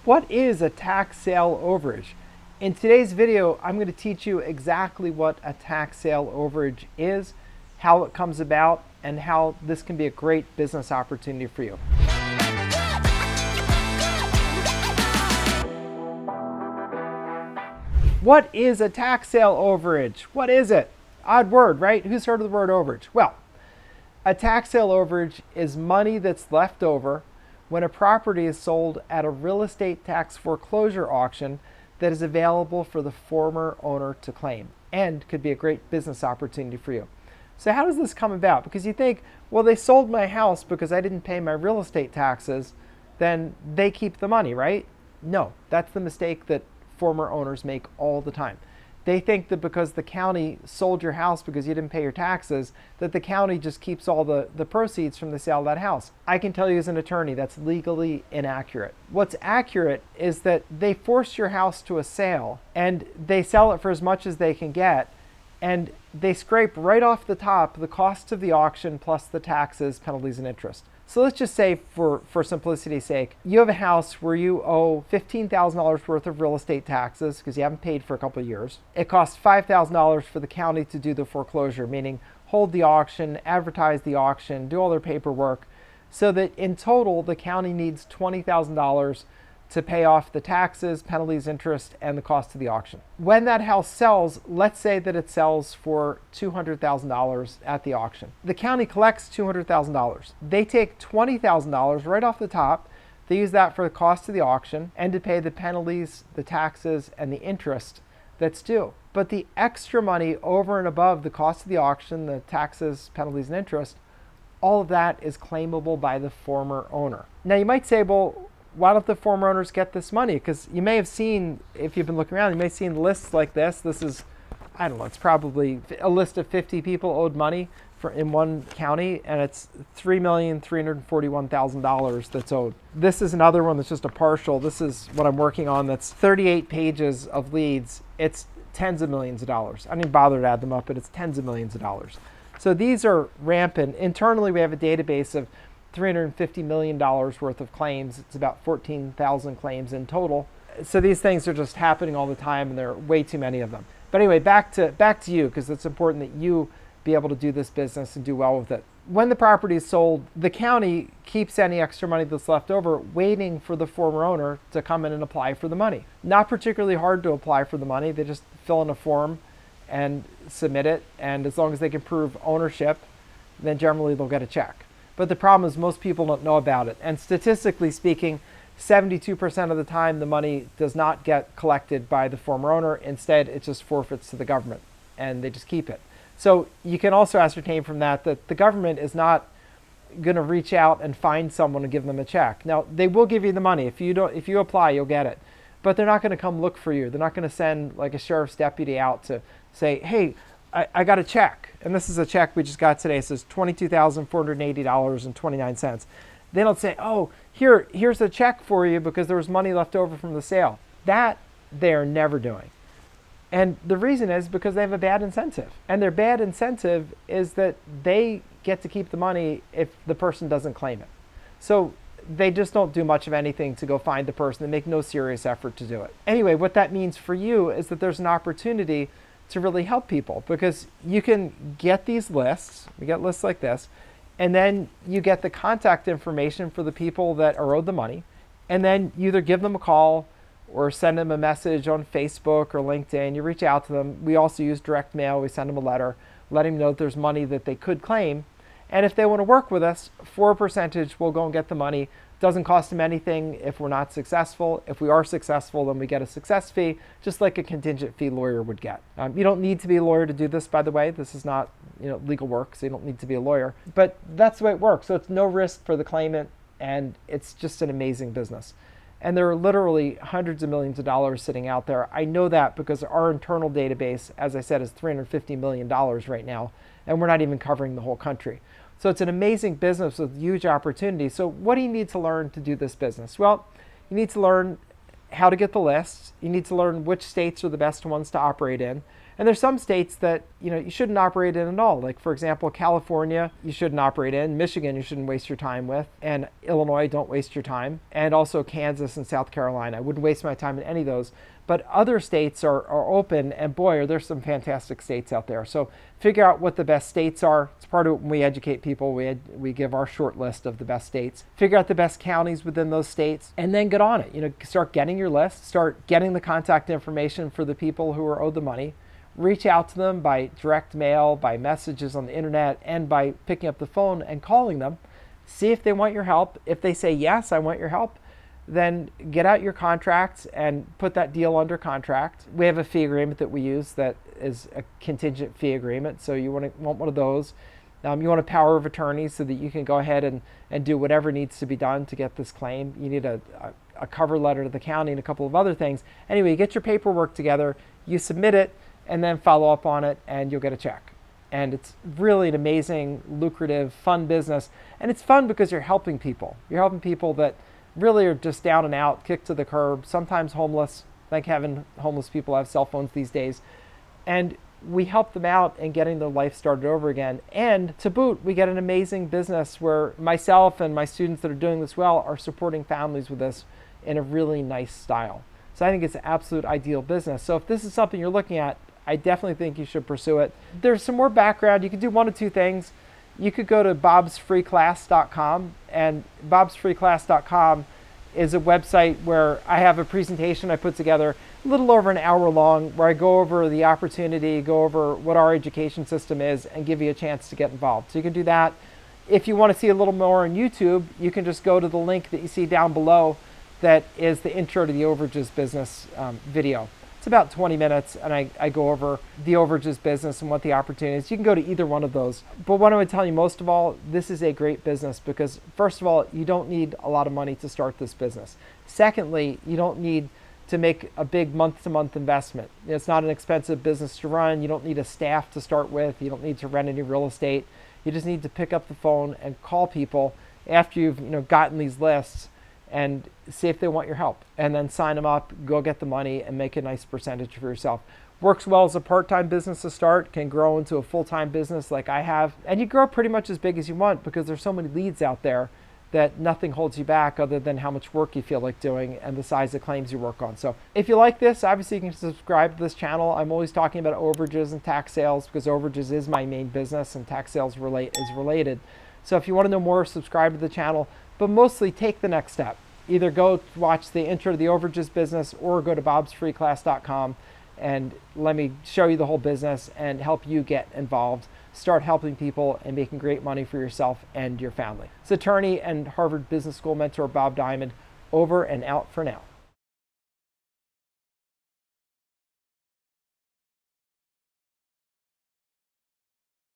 What is a tax sale overage? In today's video, I'm going to teach you exactly what a tax sale overage is, how it comes about, and how this can be a great business opportunity for you. What is a tax sale overage? What is it? Odd word, right? Who's heard of the word overage? Well, a tax sale overage is money that's left over when a property is sold at a real estate tax foreclosure auction that is available for the former owner to claim and could be a great business opportunity for you. So how does this come about? Because you think, well, they sold my house because I didn't pay my real estate taxes, then they keep the money, right? No, that's the mistake that former owners make all the time. They think that because the county sold your house because you didn't pay your taxes, that the county just keeps all the proceeds from the sale of that house. I can tell you as an attorney that's legally inaccurate. What's accurate is that they force your house to a sale and they sell it for as much as they can get, and they scrape right off the top the cost of the auction plus the taxes, penalties, and interest. So let's just say, for simplicity's sake, you have a house where you owe $15,000 worth of real estate taxes because you haven't paid for a couple of years. It costs $5,000 for the county to do the foreclosure, meaning hold the auction, advertise the auction, do all their paperwork, so that in total the county needs $20,000 to pay off the taxes, penalties, interest, and the cost of the auction. When that house sells, let's say that it sells for $200,000 at the auction. The county collects $200,000. They take $20,000 right off the top. They use that for the cost of the auction and to pay the penalties, the taxes, and the interest that's due. But the extra money over and above the cost of the auction, the taxes, penalties, and interest, all of that is claimable by the former owner. Now you might say, well, why don't the former owners get this money? Because you may have seen, if you've been looking around, you may have seen lists like this. This is, I don't know, it's probably a list of 50 people owed money in one county, and it's $3,341,000 that's owed. This is another one that's just a partial. This is what I'm working on that's 38 pages of leads. It's tens of millions of dollars. I didn't even bother to add them up, but it's tens of millions of dollars. So these are rampant. Internally, we have a database of $350 million worth of claims. It's about 14,000 claims in total. So these things are just happening all the time, and there are way too many of them. But anyway, back to you, because it's important that you be able to do this business and do well with it. When the property is sold, the county keeps any extra money that's left over waiting for the former owner to come in and apply for the money. Not particularly hard to apply for the money. They just fill in a form and submit it, and as long as they can prove ownership, then generally they'll get a check. But the problem is most people don't know about it. And statistically speaking, 72% of the time the money does not get collected by the former owner. Instead, it just forfeits to the government and they just keep it. So you can also ascertain from that that the government is not going to reach out and find someone and give them a check. Now, they will give you the money. If you apply, you'll get it. But they're not going to come look for you. They're not going to send like a sheriff's deputy out to say, hey, I got a check, and this is a check we just got today. It says $22,480.29. They don't say, oh, here's a check for you because there was money left over from the sale. That they are never doing. And the reason is because they have a bad incentive. And their bad incentive is that they get to keep the money if the person doesn't claim it. So they just don't do much of anything to go find the person. They make no serious effort to do it. Anyway, what that means for you is that there's an opportunity to really help people, because you can get these lists, we get lists like this, and then you get the contact information for the people that are owed the money, and then you either give them a call or send them a message on Facebook or LinkedIn. You reach out to them. We also use direct mail. We send them a letter, letting them know that there's money that they could claim, and if they want to work with us, for a percentage, we'll go and get the money. Doesn't cost them anything if we're not successful. If we are successful, then we get a success fee, just like a contingent fee lawyer would get. You don't need to be a lawyer to do this, by the way. This is not legal work, so you don't need to be a lawyer. But that's the way it works. So it's no risk for the claimant, and it's just an amazing business. And there are literally hundreds of millions of dollars sitting out there. I know that because our internal database, as I said, is $350 million right now, and we're not even covering the whole country. So it's an amazing business with huge opportunity. So what do you need to learn to do this business? Well, you need to learn how to get the lists. You need to learn which states are the best ones to operate in. And there's some states that you shouldn't operate in at all. Like, for example, California, you shouldn't operate in. Michigan, you shouldn't waste your time with. And Illinois, don't waste your time. And also Kansas and South Carolina. I wouldn't waste my time in any of those. But other states are open, and boy, are there some fantastic states out there. So figure out what the best states are. It's part of when we educate people. We give our short list of the best states. Figure out the best counties within those states, and then get on it. Start getting your list. Start getting the contact information for the people who are owed the money. Reach out to them by direct mail, by messages on the internet, and by picking up the phone and calling them. See if they want your help. If they say, yes, I want your help, then get out your contracts and put that deal under contract. We have a fee agreement that we use that is a contingent fee agreement, so you want one of those. You want a power of attorney so that you can go ahead and do whatever needs to be done to get this claim. You need a cover letter to the county and a couple of other things. Anyway, you get your paperwork together, you submit it, and then follow up on it, and you'll get a check. And it's really an amazing, lucrative, fun business. And it's fun because you're helping people. You're helping people that really are just down and out, kicked to the curb, sometimes homeless. Thank heaven homeless people have cell phones these days. And we help them out in getting their life started over again. And to boot, we get an amazing business where myself and my students that are doing this well are supporting families with this in a really nice style. So I think it's an absolute ideal business. So if this is something you're looking at, I definitely think you should pursue it. There's some more background. You can do one of two things. You could go to bobsfreeclass.com, and bobsfreeclass.com is a website where I have a presentation I put together a little over an hour long where I go over the opportunity, go over what our education system is, and give you a chance to get involved. So you can do that. If you want to see a little more on YouTube, you can just go to the link that you see down below that is the intro to the Overages Business video. It's about 20 minutes, and I go over the Overages business and what the opportunity is. You can go to either one of those. But what I would tell you most of all, this is a great business because, first of all, you don't need a lot of money to start this business. Secondly, you don't need to make a big month-to-month investment. It's not an expensive business to run. You don't need a staff to start with. You don't need to rent any real estate. You just need to pick up the phone and call people after you've gotten these lists and see if they want your help, and then sign them up, go get the money, and make a nice percentage for yourself. Works well as a part-time business to start, can grow into a full-time business like I have, and you grow pretty much as big as you want because there's so many leads out there that nothing holds you back other than how much work you feel like doing and the size of claims you work on. So if you like this, obviously you can subscribe to this channel. I'm always talking about overages and tax sales because overages is my main business and tax sales is related. So if you want to know more, subscribe to the channel, but mostly take the next step. Either go watch the intro to the Overages Business or go to bobsfreeclass.com and let me show you the whole business and help you get involved. Start helping people and making great money for yourself and your family. It's attorney and Harvard Business School mentor Bob Diamond, over and out for now.